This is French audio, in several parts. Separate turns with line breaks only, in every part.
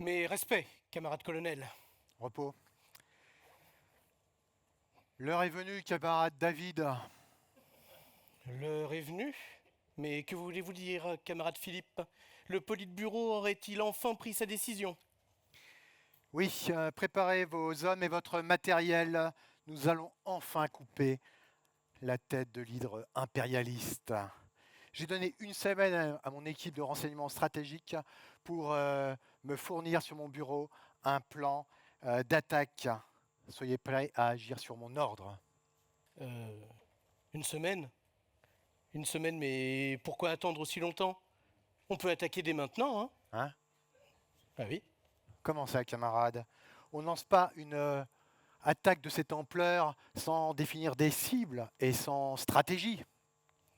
Mes respects, camarade colonel.
Repos. L'heure est venue, camarade David.
L'heure est venue. Mais que voulez-vous dire, camarade Philippe? Le politburo aurait-il enfin pris sa décision?
Oui, préparez vos hommes et votre matériel. Nous allons enfin couper la tête de l'hydre impérialiste. J'ai donné une semaine à mon équipe de renseignement stratégique pour me fournir sur mon bureau un plan d'attaque. Soyez prêts à agir sur mon ordre.
Une semaine? Une semaine, mais pourquoi attendre aussi longtemps? On peut attaquer dès maintenant, hein?
Hein?
Ah oui.
Comment ça, camarade? On ne lance pas une attaque de cette ampleur sans définir des cibles et sans stratégie.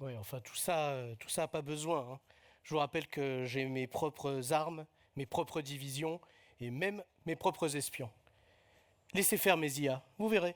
Ouais, enfin tout ça a pas besoin, hein. Je vous rappelle que j'ai mes propres armes, mes propres divisions et même mes propres espions. Laissez faire mes IA, vous verrez.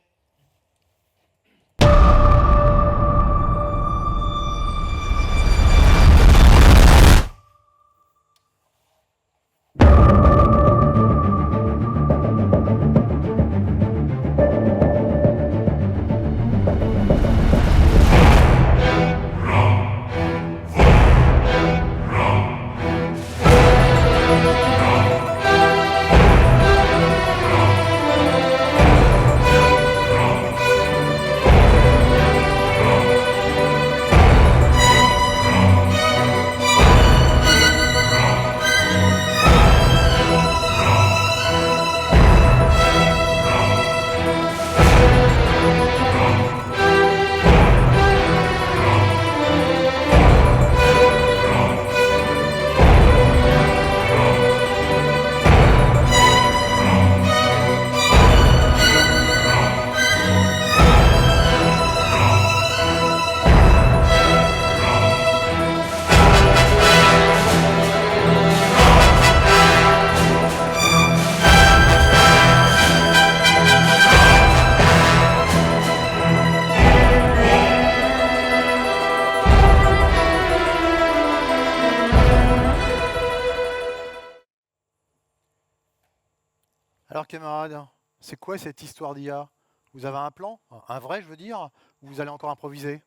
Alors, camarade, c'est quoi cette histoire d'IA? Vous avez un plan? Un vrai, je veux dire? Ou vous allez encore improviser?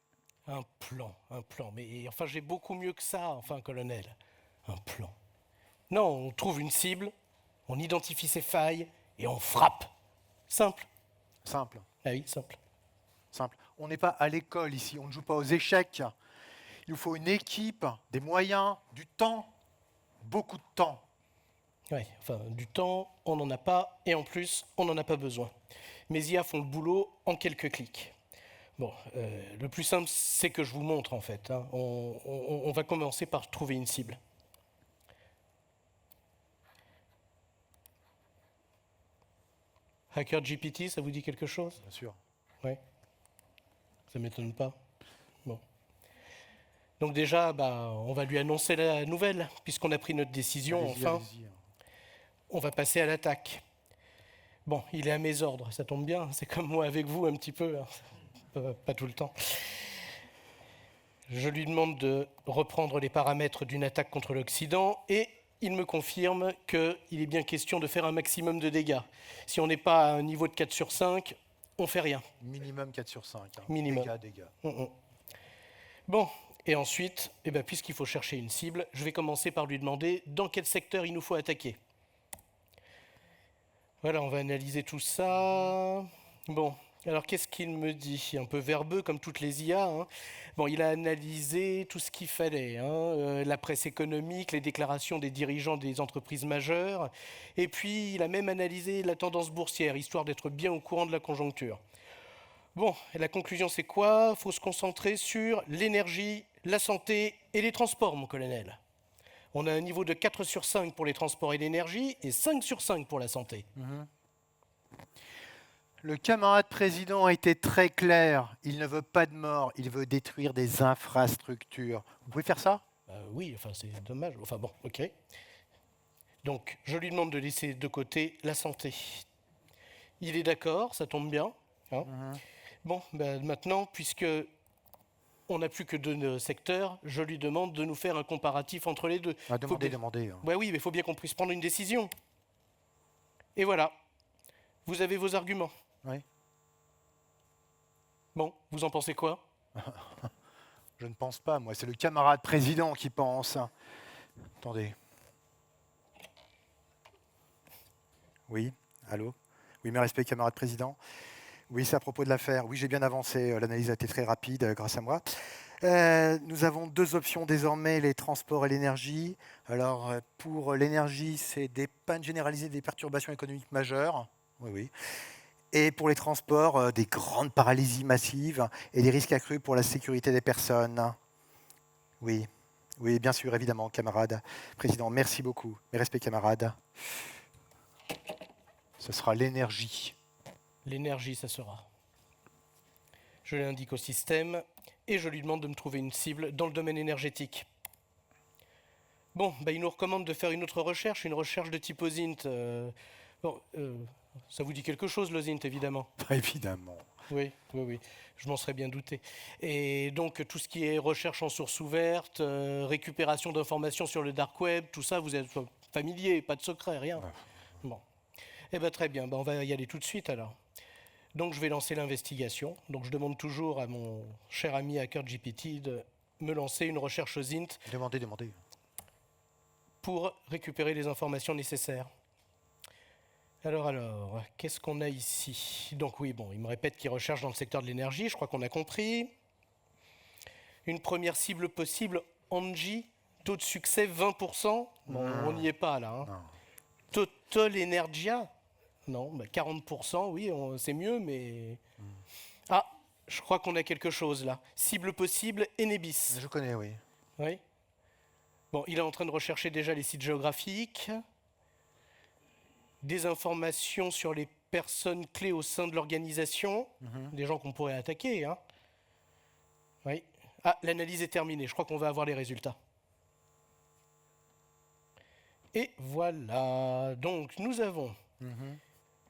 Un plan. Mais enfin, j'ai beaucoup mieux que ça, enfin, colonel. Un plan. Non, on trouve une cible, on identifie ses failles et on frappe. Simple.
Simple,
Ah oui, simple.
simple. On n'est pas à l'école ici, on ne joue pas aux échecs. Il nous faut une équipe, des moyens, du temps, beaucoup de temps.
Oui, enfin, du temps, on n'en a pas, et en plus, on n'en a pas besoin. Mes IA font le boulot en quelques clics. Bon, le plus simple, c'est que je vous montre, en fait, hein. On va commencer par trouver une cible. Hacker GPT, ça vous dit quelque chose?
Bien sûr.
Oui. Ça m'étonne pas. Bon. Donc déjà, on va lui annoncer la nouvelle, puisqu'on a pris notre décision,
Allez-y,
enfin.
allez-y.
On va passer à l'attaque. Bon, il est à mes ordres, ça tombe bien, c'est comme moi avec vous un petit peu, hein. Pas tout le temps. Je lui demande de reprendre les paramètres d'une attaque contre l'Occident et il me confirme qu'il est bien question de faire un maximum de dégâts. Si on n'est pas à un niveau de 4 sur 5, on fait rien.
Minimum 4 sur 5.
Minimum.
Dégâts.
Bon, et ensuite, puisqu'il faut chercher une cible, je vais commencer par lui demander dans quel secteur il nous faut attaquer. Voilà, on va analyser tout ça. Bon, alors qu'est-ce qu'il me dit? Un peu verbeux comme toutes les IA, hein. Bon, il a analysé tout ce qu'il fallait, hein, la presse économique, les déclarations des dirigeants des entreprises majeures, et puis il a même analysé la tendance boursière, histoire d'être bien au courant de la conjoncture. Bon, et la conclusion c'est quoi? Il faut se concentrer sur l'énergie, la santé et les transports, mon colonel. On a un niveau de 4 sur 5 pour les transports et l'énergie et 5 sur 5 pour la santé.
Le camarade président a été très clair. Il ne veut pas de mort, il veut détruire des infrastructures. Vous pouvez faire ça?
Oui, enfin c'est dommage. Enfin bon, ok. Donc je lui demande de laisser de côté la santé. Il est d'accord, ça tombe bien, hein. Bon, maintenant, puisque on n'a plus que deux secteurs, je lui demande de nous faire un comparatif entre les deux.
Demandez.
Oui, mais il faut bien qu'on puisse prendre une décision. Et voilà, vous avez vos arguments.
Oui.
Bon, vous en pensez quoi?
Je ne pense pas, moi. C'est le camarade président qui pense. Attendez. Oui, allô? Oui, mes respects, camarade président. Oui, c'est à propos de l'affaire. Oui, j'ai bien avancé. L'analyse a été très rapide grâce à moi. Nous avons deux options désormais, les transports et l'énergie. Alors, pour l'énergie, c'est des pannes généralisées, des perturbations économiques majeures. Oui, oui. Et pour les transports, des grandes paralysies massives et des risques accrus pour la sécurité des personnes. Oui, oui, bien sûr, évidemment, camarade président. Merci beaucoup. Mes respects, camarades. Ce sera l'énergie.
L'énergie, ça sera. Je l'indique au système et je lui demande de me trouver une cible dans le domaine énergétique. Bon, bah, il nous recommande de faire une autre recherche, une recherche de type OSINT. Bon, ça vous dit quelque chose, l'OSINT, évidemment?
Évidemment.
Oui, oui, oui, je m'en serais bien douté. Et donc, tout ce qui est recherche en source ouverte, récupération d'informations sur le dark web, tout ça, vous êtes familier, pas de secret, rien.
Ouais.
Bon. Eh bien, très bien, ben, on va y aller tout de suite, alors. Donc, je vais lancer l'investigation. Donc, je demande toujours à mon cher ami HackerGPT de me lancer une recherche OSINT
Demandez, demandez.
pour récupérer les informations nécessaires. Alors, qu'est-ce qu'on a ici? Donc oui, bon, il me répète qu'il recherche dans le secteur de l'énergie, je crois qu'on a compris. Une première cible possible, Engie, taux de succès 20%. Bon, on n'y est pas là. Hein.
Non.
Total Energia, non, bah 40%, oui, c'est mieux, mais... Ah, je crois qu'on a quelque chose là. Cible possible, Enebis.
Je connais, oui.
Oui. Bon, il est en train de rechercher déjà les sites géographiques. Des informations sur les personnes clés au sein de l'organisation, des gens qu'on pourrait attaquer. Hein. Oui. Ah, l'analyse est terminée, je crois qu'on va avoir les résultats. Et voilà, donc nous avons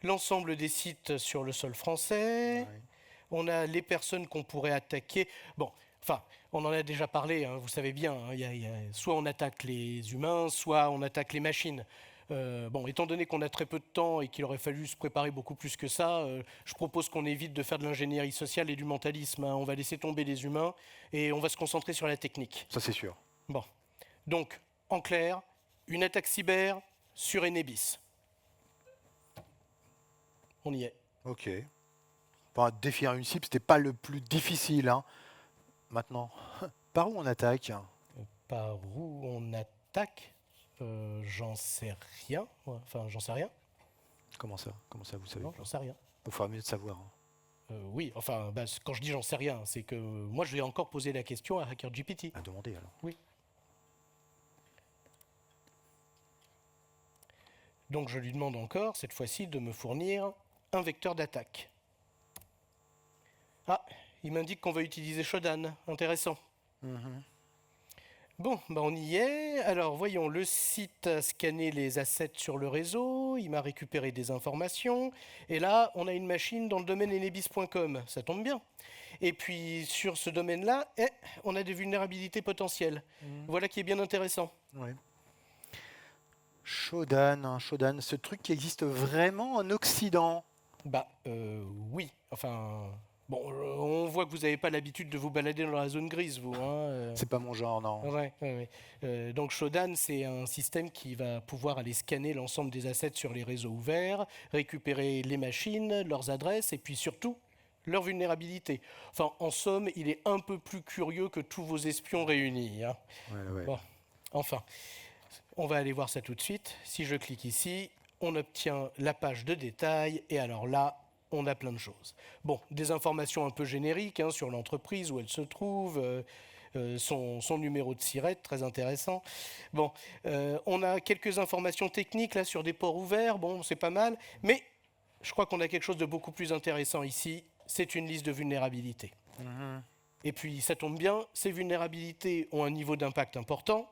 l'ensemble des sites sur le sol français,
Ouais.
on a les personnes qu'on pourrait attaquer. Bon, enfin, on en a déjà parlé, hein, vous savez bien, hein, soit on attaque les humains, soit on attaque les machines. Bon, étant donné qu'on a très peu de temps et qu'il aurait fallu se préparer beaucoup plus que ça, je propose qu'on évite de faire de l'ingénierie sociale et du mentalisme. Hein. On va laisser tomber les humains et on va se concentrer sur la technique.
Ça, c'est sûr.
Bon, donc, en clair, une attaque cyber sur Enebis. On y est.
Ok. Enfin, défier une cible, c'était pas le plus difficile. Hein. Maintenant, par où on attaque?
Par où on attaque? J'en sais rien. Enfin, j'en sais rien.
Comment ça? Comment ça, vous savez?
Non, j'en sais rien.
Il faudra mieux de savoir. Hein.
Oui, enfin, bah, quand je dis j'en sais rien, c'est que moi, je vais encore poser la question à HackerGPT.
À demander alors.
Oui. Donc, je lui demande encore, cette fois-ci, de me fournir un vecteur d'attaque. Ah, il m'indique qu'on va utiliser Shodan. Intéressant. Bon, bah on y est. Alors, voyons, le site a scanné les assets sur le réseau, il m'a récupéré des informations, et là, on a une machine dans le domaine enebis.com. Ça tombe bien. Et puis, sur ce domaine-là, on a des vulnérabilités potentielles. Voilà qui est bien intéressant.
Ouais. Shodan, hein, Shodan, ce truc qui existe vraiment en Occident.
Bah, oui. Enfin, bon, on voit que vous n'avez pas l'habitude de vous balader dans la zone grise, vous. Hein,
C'est pas mon genre, non.
Ouais, ouais, ouais. Donc Shodan, c'est un système qui va pouvoir aller scanner l'ensemble des assets sur les réseaux ouverts, récupérer les machines, leurs adresses et puis surtout leurs vulnérabilités. Enfin, en somme, il est un peu plus curieux que tous vos espions réunis. Hein.
Ouais.
Bon, enfin, on va aller voir ça tout de suite. Si je clique ici, on obtient la page de détail et alors là, on a plein de choses. Bon, des informations un peu génériques hein, sur l'entreprise, où elle se trouve, son numéro de SIRET, très intéressant. Bon, on a quelques informations techniques là sur des ports ouverts, bon, c'est pas mal, mais je crois qu'on a quelque chose de beaucoup plus intéressant ici, c'est une liste de vulnérabilités. Et puis, ça tombe bien, ces vulnérabilités ont un niveau d'impact important,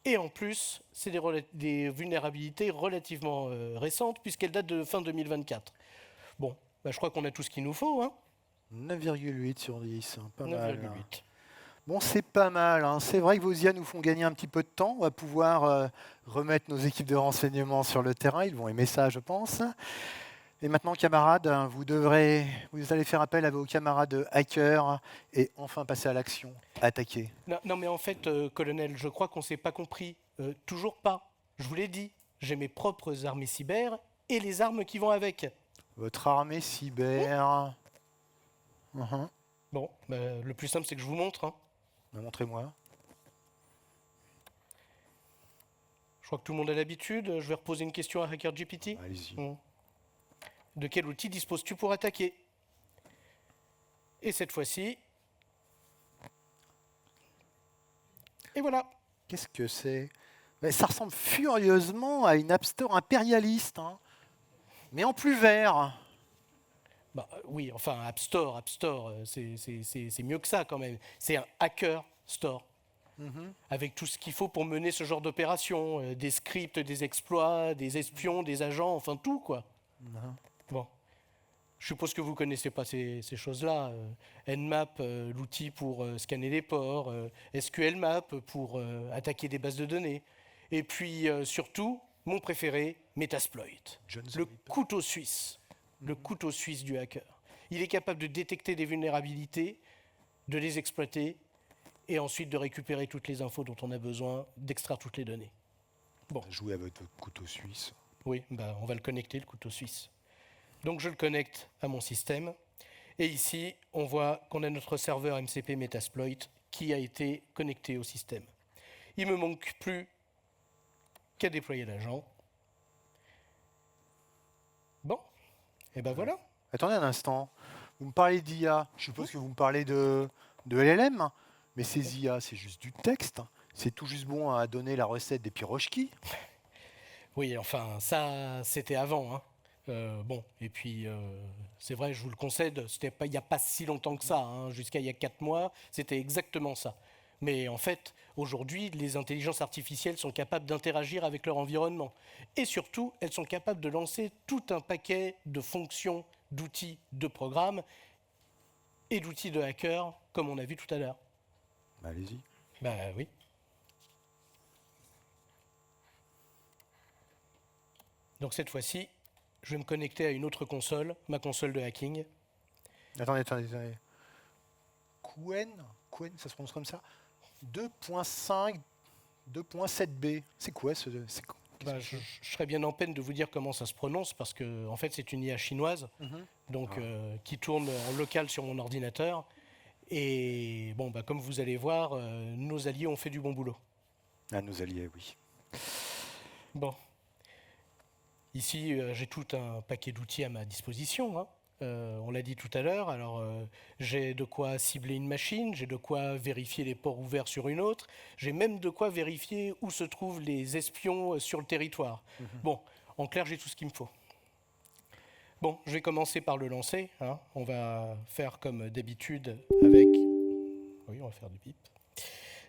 et en plus, c'est des vulnérabilités relativement récentes, puisqu'elles datent de fin 2024. Bon, bah, je crois qu'on a tout ce qu'il nous faut. Hein.
9,8 sur 10, hein, pas mal.
9,8.
Bon, c'est pas mal, hein. C'est vrai que vos IA nous font gagner un petit peu de temps. On va pouvoir remettre nos équipes de renseignement sur le terrain. Ils vont aimer ça, je pense. Et maintenant, camarades, vous allez faire appel à vos camarades hackers et enfin passer à l'action. Attaquer.
Non, non, mais en fait, colonel, je crois qu'on ne s'est pas compris. Toujours pas. Je vous l'ai dit, j'ai mes propres armées cyber et les armes qui vont avec.
Votre armée cyber. Mhm.
Bon, bah, le plus simple, c'est que je vous montre, hein.
Montrez-moi.
Je crois que tout le monde a l'habitude. Je vais reposer une question à HackerGPT.
Allez-y.
De quel outil disposes-tu pour attaquer? Et cette fois-ci... Et voilà.
Qu'est-ce que c'est? Mais ça ressemble furieusement à une App Store impérialiste, hein. Mais en plus vert.
Bah, oui, enfin, App Store, c'est mieux que ça quand même. C'est un hacker store,
Mhm.
avec tout ce qu'il faut pour mener ce genre d'opération. Des scripts, des exploits, des espions, des agents, enfin tout, quoi.
Mhm.
Bon. Je suppose que vous ne connaissez pas ces choses-là. Nmap, l'outil pour scanner les ports, SQLmap pour attaquer des bases de données. Et puis surtout, mon préféré, Metasploit,
John the
le
Ripper.
couteau suisse. Le couteau suisse du hacker. Il est capable de détecter des vulnérabilités, de les exploiter et ensuite de récupérer toutes les infos dont on a besoin, d'extraire toutes les données. Bon,
Jouez avec votre couteau suisse.
oui, bah, on va le connecter, le couteau suisse. Donc je le connecte à mon système. Et ici, on voit qu'on a notre serveur MCP Metasploit qui a été connecté au système. Il ne me manque plus qu'à déployer l'agent. Bon, et ben voilà.
Attendez un instant. Vous me parlez d'IA. Je suppose que vous me parlez de LLM. Mais ces IA, c'est juste du texte. C'est tout juste bon à donner la recette des pirochki.
Oui, enfin, ça, c'était avant, hein. Bon, et puis, c'est vrai, je vous le concède, il n'y a pas si longtemps que ça, hein, jusqu'à il y a 4 mois, c'était exactement ça. Mais en fait, aujourd'hui, les intelligences artificielles sont capables d'interagir avec leur environnement. Et surtout, elles sont capables de lancer tout un paquet de fonctions, d'outils, de programmes et d'outils de hackers, comme on a vu tout à l'heure.
Allez-y.
Ben oui. Donc cette fois-ci, je vais me connecter à une autre console, ma console de hacking.
Attendez. Quen, ça se prononce comme ça. 2.5, 2.7b. C'est quoi ce...
Bah, je serais bien en peine de vous dire comment ça se prononce parce que en fait c'est une IA chinoise donc qui tourne en local sur mon ordinateur et bon bah, comme vous allez voir nos alliés ont fait du bon boulot.
Ah, nos alliés, oui.
Bon, ici j'ai tout un paquet d'outils à ma disposition, hein. On l'a dit tout à l'heure, alors j'ai de quoi cibler une machine, j'ai de quoi vérifier les ports ouverts sur une autre, j'ai même de quoi vérifier où se trouvent les espions sur le territoire. Bon, en clair, j'ai tout ce qu'il me faut. Bon, je vais commencer par le lancer, hein. On va faire comme d'habitude avec... Oui, on va faire du bip.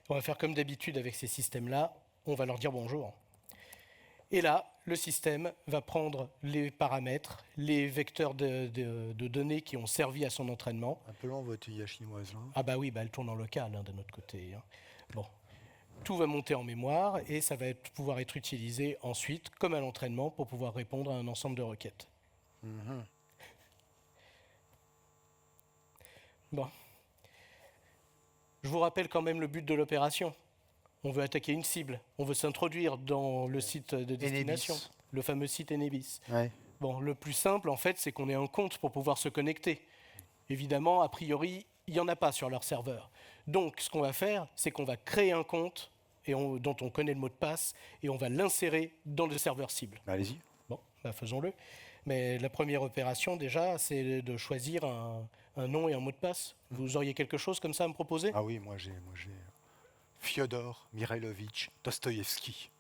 On va faire comme d'habitude avec ces systèmes-là, on va leur dire bonjour. Et là, le système va prendre les paramètres, les vecteurs de données qui ont servi à son entraînement.
Un peu lent votre IA chinoise, là.
Ah bah oui, bah elle tourne en local hein, de notre côté, hein. Bon, tout va monter en mémoire et ça va pouvoir être utilisé ensuite comme à l'entraînement pour pouvoir répondre à un ensemble de requêtes.
Mhm.
Bon. Je vous rappelle quand même le but de l'opération. On veut attaquer une cible, on veut s'introduire dans le site de destination,
Enebis.
le fameux site Enebis.
Ouais.
Bon, le plus simple, en fait, c'est qu'on ait un compte pour pouvoir se connecter. Évidemment, a priori, il n'y en a pas sur leur serveur. Donc, ce qu'on va faire, c'est qu'on va créer un compte dont on connaît le mot de passe et on va l'insérer dans le serveur cible.
Allez-y.
Bon, bah faisons-le. Mais la première opération, déjà, c'est de choisir un nom et un mot de passe. Vous auriez quelque chose comme ça à me proposer?
Ah oui, moi j'ai Fyodor Mikhailovitch Dostoïevski.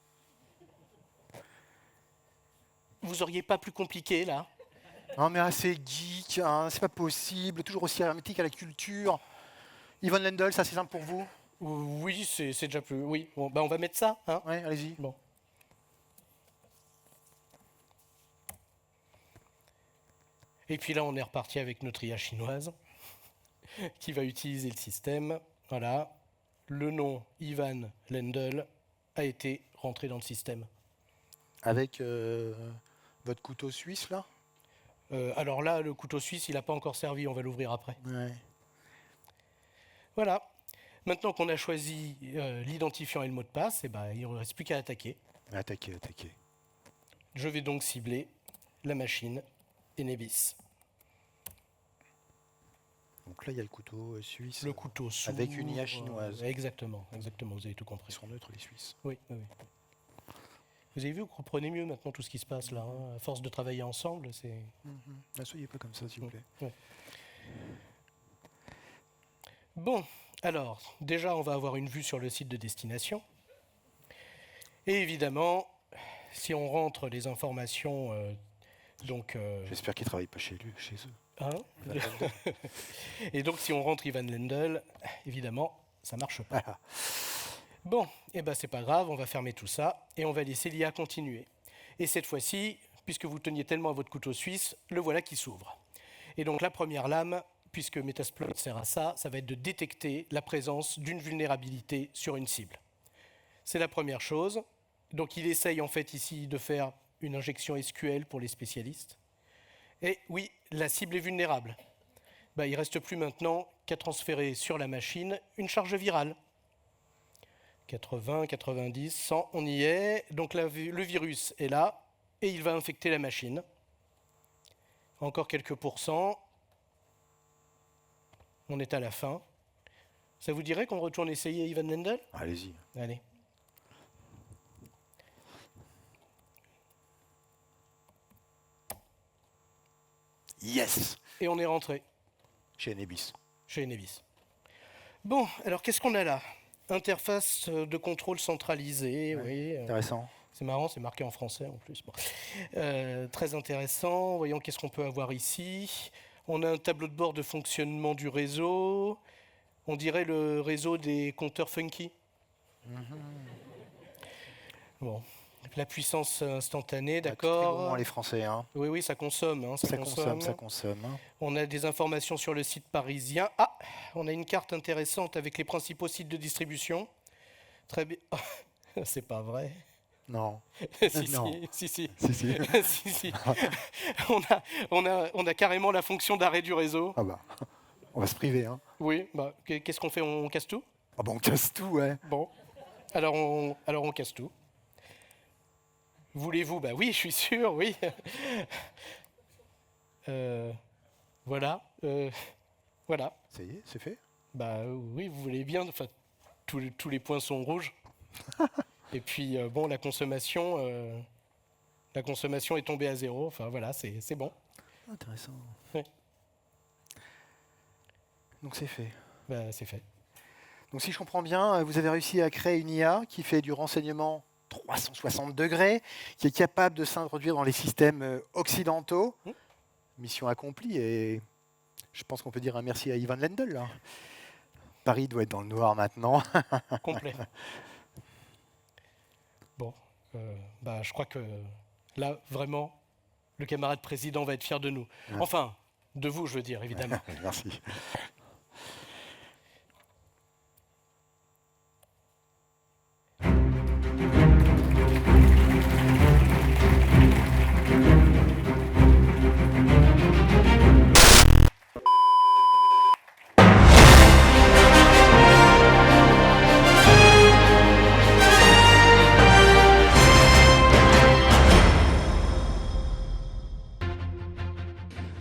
Vous auriez pas plus compliqué, là?
Non mais assez geek, hein, c'est pas possible, toujours aussi hermétique à la culture. Yvonne Lendl, ça c'est simple pour vous?
Oui, c'est déjà plus... Oui, bon, bah on va mettre ça, hein?
Ouais, allez-y.
Bon. Et puis là, on est reparti avec notre IA chinoise qui va utiliser le système. Voilà. le nom Ivan Lendl a été rentré dans le système.
Avec votre couteau suisse, là?
Alors là, le couteau suisse, il n'a pas encore servi, on va l'ouvrir après.
Ouais.
Voilà. Maintenant qu'on a choisi l'identifiant et le mot de passe, il ne reste plus qu'à attaquer.
Attaquez, attaquez.
Je vais donc cibler la machine Enebis.
Donc là, il y a le couteau suisse.
Le couteau s'ouvre.
Avec une IA chinoise.
Exactement, exactement, vous avez tout compris.
Ils sont neutres, les Suisses.
Oui, oui, oui. Vous avez vu, vous comprenez mieux maintenant tout ce qui se passe là. Hein. À force de travailler ensemble, c'est...
Ne soyez pas comme ça, s'il vous plaît.
Ouais. Bon, alors, déjà, on va avoir une vue sur le site de destination. Et évidemment, si on rentre les informations,
J'espère qu'ils ne travaillent pas chez eux.
Hein et donc, si on rentre Ivan Lendl, évidemment, ça ne marche pas. Bon, c'est pas grave, on va fermer tout ça et on va laisser l'IA continuer. Et cette fois-ci, puisque vous teniez tellement à votre couteau suisse, le voilà qui s'ouvre. Et donc la première lame, puisque Metasploit sert à ça, ça va être de détecter la présence d'une vulnérabilité sur une cible. C'est la première chose. Donc il essaye en fait ici de faire une injection SQL pour les spécialistes. Et oui, la cible est vulnérable. Il ne reste plus maintenant qu'à transférer sur la machine une charge virale. 80, 90, 100, on y est. Donc le virus est là et il va infecter la machine. Encore quelques pourcents. On est à la fin. Ça vous dirait qu'on retourne essayer Ivan Lendl ?
Allez-y.
Allez.
Yes.
Et on est rentré.
Chez Enebis.
Chez Enebis. Bon, alors qu'est-ce qu'on a là ? Interface de contrôle centralisée, oui.
Intéressant.
C'est marrant, c'est marqué en français en plus. Bon. Très intéressant. Voyons qu'est-ce qu'on peut avoir ici. On a un tableau de bord de fonctionnement du réseau. On dirait le réseau des compteurs funky. Bon. La puissance instantanée, d'accord.
Très gourmand, les Français. Hein.
Oui, oui, ça consomme. Hein,
ça consomme. Hein.
On a des informations sur le site parisien. Ah, on a une carte intéressante avec les principaux sites de distribution. Très bien. C'est pas vrai.
Non.
Si.
Si.
Si. On a carrément la fonction d'arrêt du réseau.
Ah bah, on va se priver. Hein.
Oui, qu'est-ce qu'on fait ? On casse tout ?
Ah bah on casse tout, ouais.
Bon, alors on casse tout. Voulez-vous ? Bah oui, je suis sûr, oui. Voilà. Voilà.
Ça y est, c'est fait ?
Bah oui, vous voulez bien. Enfin, tous les points sont rouges. Et puis, la consommation est tombée à 0. Enfin, voilà, c'est bon.
Intéressant.
Ouais.
Donc c'est fait.
Bah, c'est fait.
Donc si je comprends bien, vous avez réussi à créer une IA qui fait du renseignement 360 degrés, qui est capable de s'introduire dans les systèmes occidentaux. Mission accomplie, et je pense qu'on peut dire un merci à Ivan Lendl. Là. Paris doit être dans le noir maintenant.
Complet. Bon, je crois que là, vraiment, le camarade président va être fier de nous.
Ouais.
Enfin, de vous, je veux dire, évidemment.
Merci.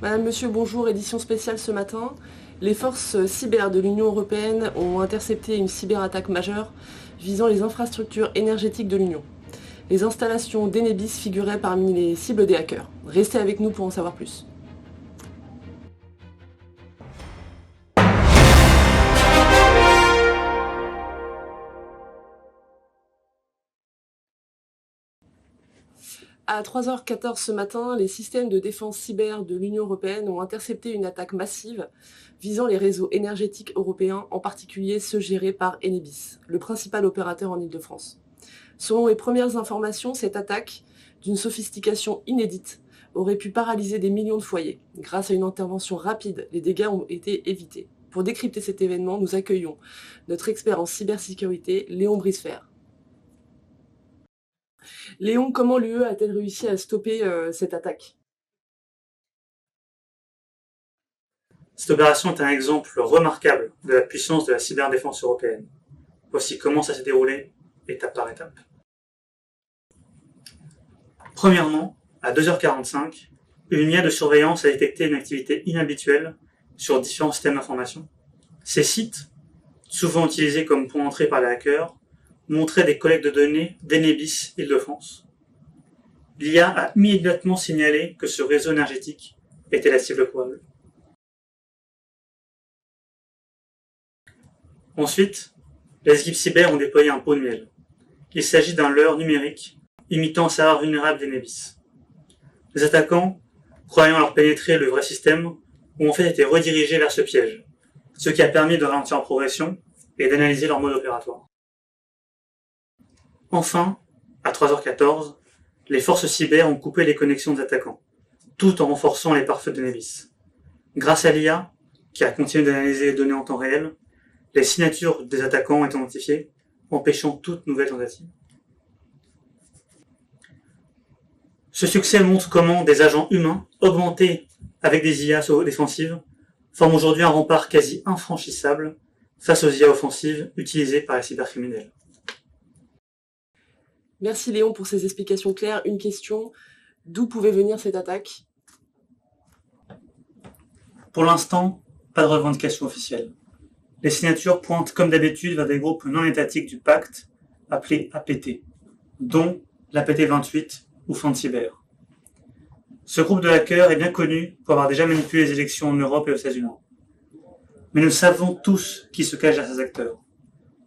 Madame, Monsieur, bonjour, édition spéciale ce matin. Les forces cyber de l'Union européenne ont intercepté une cyberattaque majeure visant les infrastructures énergétiques de l'Union. Les installations d'Enebis figuraient parmi les cibles des hackers. Restez avec nous pour en savoir plus. À 3h14 ce matin, les systèmes de défense cyber de l'Union européenne ont intercepté une attaque massive visant les réseaux énergétiques européens, en particulier ceux gérés par Enebis, le principal opérateur en Île-de-France. Selon les premières informations, cette attaque, d'une sophistication inédite, aurait pu paralyser des millions de foyers. Grâce à une intervention rapide, les dégâts ont été évités. Pour décrypter cet événement, nous accueillons notre expert en cybersécurité, Léon Brisefer. Léon, comment l'UE a-t-elle réussi à stopper cette attaque?
Cette opération est un exemple remarquable de la puissance de la cyberdéfense européenne. Voici comment ça s'est déroulé, étape par étape. Premièrement, à 2h45, une IA de surveillance a détecté une activité inhabituelle sur différents systèmes d'information. Ces sites, souvent utilisés comme point d'entrée par les hackers, montraient des collectes de données d'Enebis Île-de-France. L'IA a immédiatement signalé que ce réseau énergétique était la cible probable. Ensuite, les équipes cyber ont déployé un pot de miel. Il s'agit d'un leurre numérique imitant un serveur vulnérable d'Enebis. Les attaquants, croyant leur pénétrer le vrai système, ont en fait été redirigés vers ce piège, ce qui a permis de ralentir en progression et d'analyser leur mode opératoire. Enfin, à 3h14, les forces cyber ont coupé les connexions des attaquants, tout en renforçant les pare-feux d'Enebis. Grâce à l'IA, qui a continué d'analyser les données en temps réel, les signatures des attaquants ont été identifiées, empêchant toute nouvelle tentative. Ce succès montre comment des agents humains, augmentés avec des IA défensives, forment aujourd'hui un rempart quasi infranchissable face aux IA offensives utilisées par les cybercriminels.
Merci Léon pour ces explications claires. Une question, d'où pouvait venir cette attaque?
Pour l'instant, pas de revendication officielle. Les signatures pointent comme d'habitude vers des groupes non étatiques du pacte, appelés APT, dont l'APT 28 ou FanCyber. Ce groupe de hackers est bien connu pour avoir déjà manipulé les élections en Europe et aux États-Unis. Mais nous savons tous qui se cache derrière ces acteurs.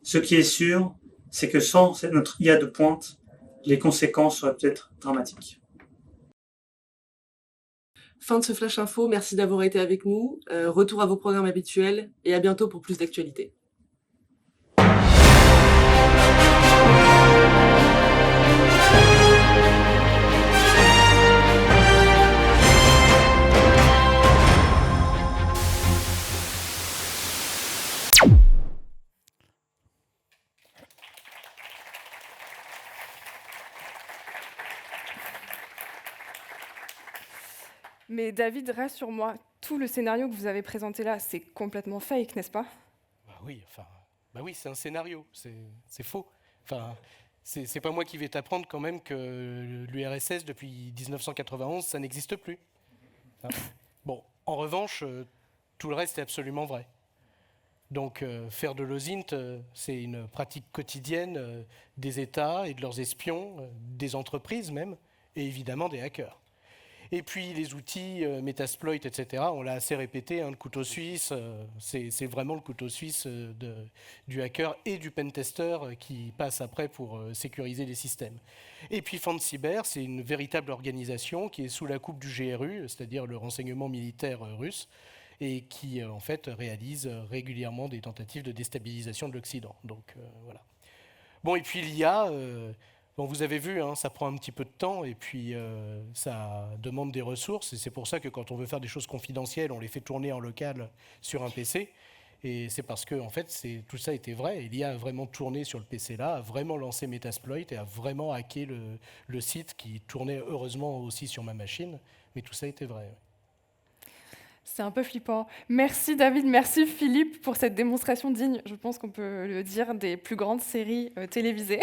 Ce qui est sûr, c'est que sans notre IA de pointe, les conséquences seraient peut-être dramatiques.
Fin de ce Flash Info, merci d'avoir été avec nous. Retour à vos programmes habituels et à bientôt pour plus d'actualités.
Mais David, rassure-moi, tout le scénario que vous avez présenté là, c'est complètement fake, n'est-ce pas?
Oui, c'est un scénario, c'est faux. Enfin, c'est pas moi qui vais t'apprendre quand même que l'URSS, depuis 1991, ça n'existe plus. Hein. Bon, en revanche, tout le reste est absolument vrai. Donc, faire de l'OSINT, c'est une pratique quotidienne des États et de leurs espions, des entreprises même, et évidemment des hackers. Et puis les outils, Metasploit, etc., on l'a assez répété, hein, le couteau suisse, c'est vraiment le couteau suisse du hacker et du pentester qui passe après pour sécuriser les systèmes. Et puis FanCyber, c'est une véritable organisation qui est sous la coupe du GRU, c'est-à-dire le renseignement militaire russe, et qui en fait réalise régulièrement des tentatives de déstabilisation de l'Occident. Donc voilà. Bon, et puis l'IA... Bon, vous avez vu, hein, ça prend un petit peu de temps et puis ça demande des ressources. Et c'est pour ça que quand on veut faire des choses confidentielles, on les fait tourner en local sur un PC. Et c'est parce que en fait, tout ça était vrai. L'IA a vraiment tourné sur le PC là, a vraiment lancé Metasploit et a vraiment hacké le site qui tournait heureusement aussi sur ma machine. Mais tout ça était vrai.
C'est un peu flippant. Merci David, merci Philippe pour cette démonstration digne, je pense qu'on peut le dire, des plus grandes séries télévisées.